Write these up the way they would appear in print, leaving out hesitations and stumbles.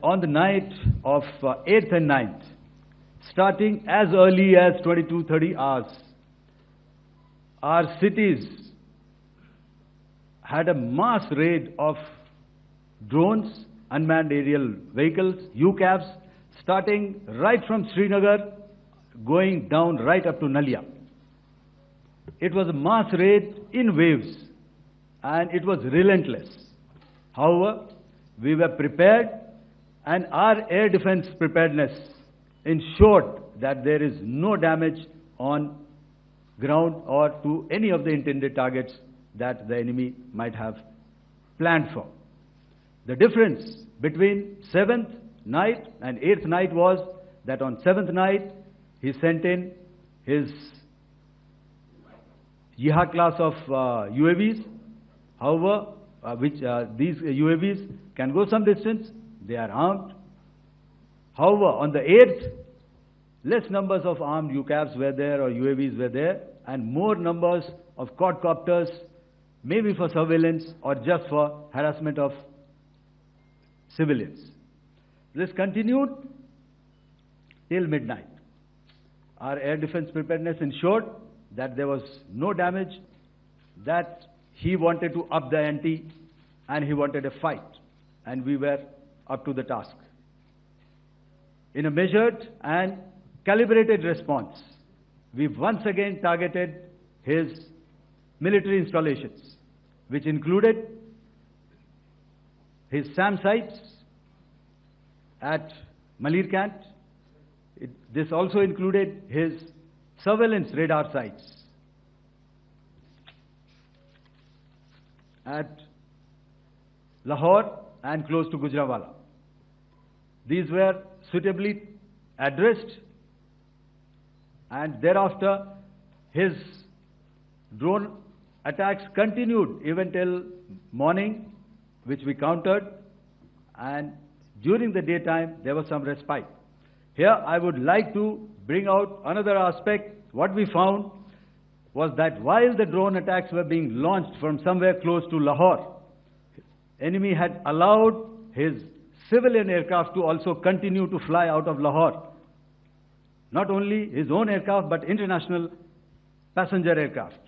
on the night of 8th and 9th, starting as early as 22:30 hours, our cities had a mass raid of drones, unmanned aerial vehicles, UCAVs, starting right from Srinagar, going down right up to Nalia. It was a mass raid in waves, and it was relentless. However, we were prepared, and our air defense preparedness ensured that there is no damage on ground or to any of the intended targets that the enemy might have planned for. The difference between 7th night and 8th night was that on 7th night, he sent in his Jihad class of UAVs. However, these UAVs can go some distance, they are armed. However, on the 8th, less numbers of armed UCAVs were there or UAVs were there, and more numbers of quadcopters, maybe for surveillance or just for harassment of civilians. This continued till midnight. Our air defense preparedness ensured that there was no damage, that he wanted to up the ante and he wanted a fight, and we were up to the task. In a measured and calibrated response, we once again targeted his military installations, which included his SAM sites at Malirkant. This also included his surveillance radar sites at Lahore and close to Gujranwala. These were suitably addressed, and thereafter his drone attacks continued even till morning, which we countered, and during the daytime there was some respite. Here I would like to bring out another aspect. What we found was that while the drone attacks were being launched from somewhere close to Lahore, enemy had allowed his civilian aircraft to also continue to fly out of Lahore. Not only his own aircraft, but international passenger aircraft,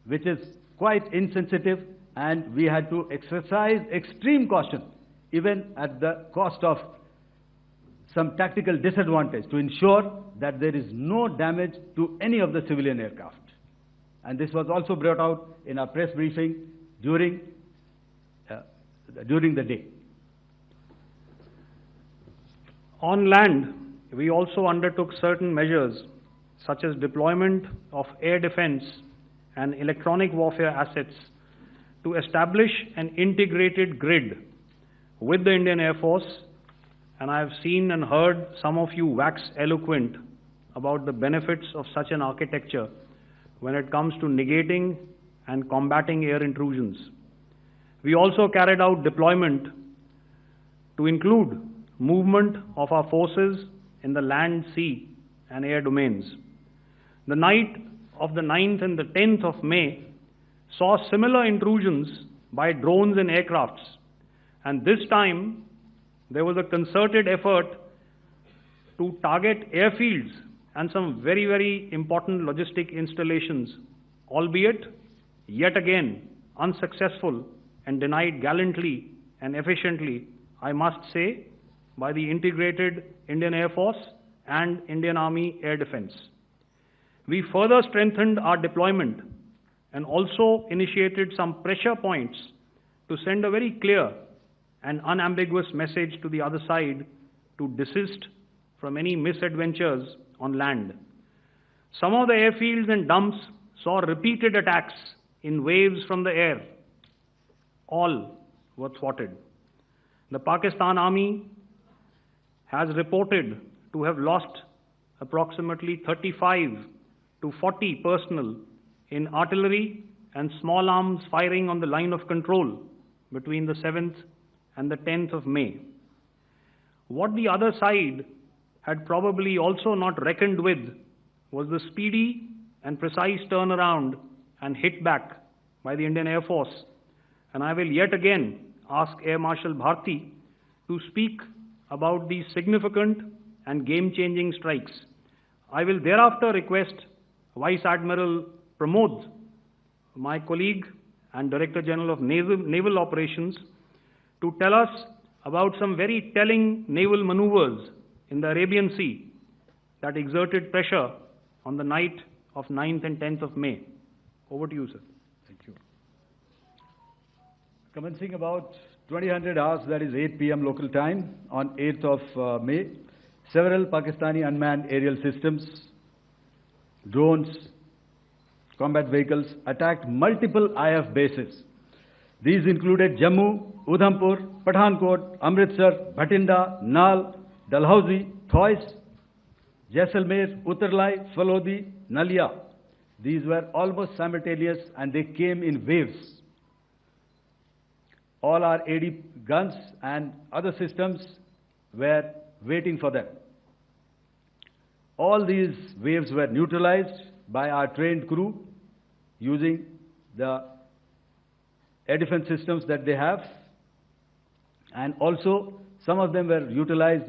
which is quite insensitive, and we had to exercise extreme caution, even at the cost of some tactical disadvantage, to ensure that there is no damage to any of the civilian aircraft. And this was also brought out in our press briefing during the day. On land, we also undertook certain measures such as deployment of air defense and electronic warfare assets to establish an integrated grid with the Indian Air Force, and I have seen and heard some of you wax eloquent about the benefits of such an architecture when it comes to negating and combating air intrusions. We also carried out deployment to include movement of our forces in the land, sea, and air domains. The night of the 9th and the 10th of May saw similar intrusions by drones and aircrafts, and this time there was a concerted effort to target airfields and some very, very important logistic installations, albeit yet again unsuccessful and denied gallantly and efficiently, I must say, by the integrated Indian Air Force and Indian Army Air Defense. We further strengthened our deployment and also initiated some pressure points to send a very clear and unambiguous message to the other side to desist from any misadventures on land. Some of the airfields and dumps saw repeated attacks in waves from the air. All were thwarted. The Pakistan Army has reported to have lost approximately 35 to 40 personnel in artillery and small arms firing on the line of control between the 7th and the 10th of May. What the other side had probably also not reckoned with was the speedy and precise turnaround and hit back by the Indian Air Force. And I will yet again ask Air Marshal Bharti to to speak about these significant and game-changing strikes. I will thereafter request Vice Admiral Pramod, my colleague and Director General of Naval Operations, to tell us about some very telling naval maneuvers in the Arabian Sea that exerted pressure on the night of 9th and 10th of May. Over to you, sir. Thank you. Commencing about 2000 hours, that is 8 p.m. local time, on 8th of May, several Pakistani unmanned aerial systems, drones, combat vehicles attacked multiple IF bases. These included Jammu, Udhampur, Pathankot, Amritsar, Bhatinda, Nal, Dalhousie, Thois, Jaisalmer, Uttarlai, Falodi, Nalia. These were almost simultaneous and they came in waves. All our AD guns and other systems were waiting for them. All these waves were neutralized by our trained crew using the air defense systems that they have, and also some of them were utilized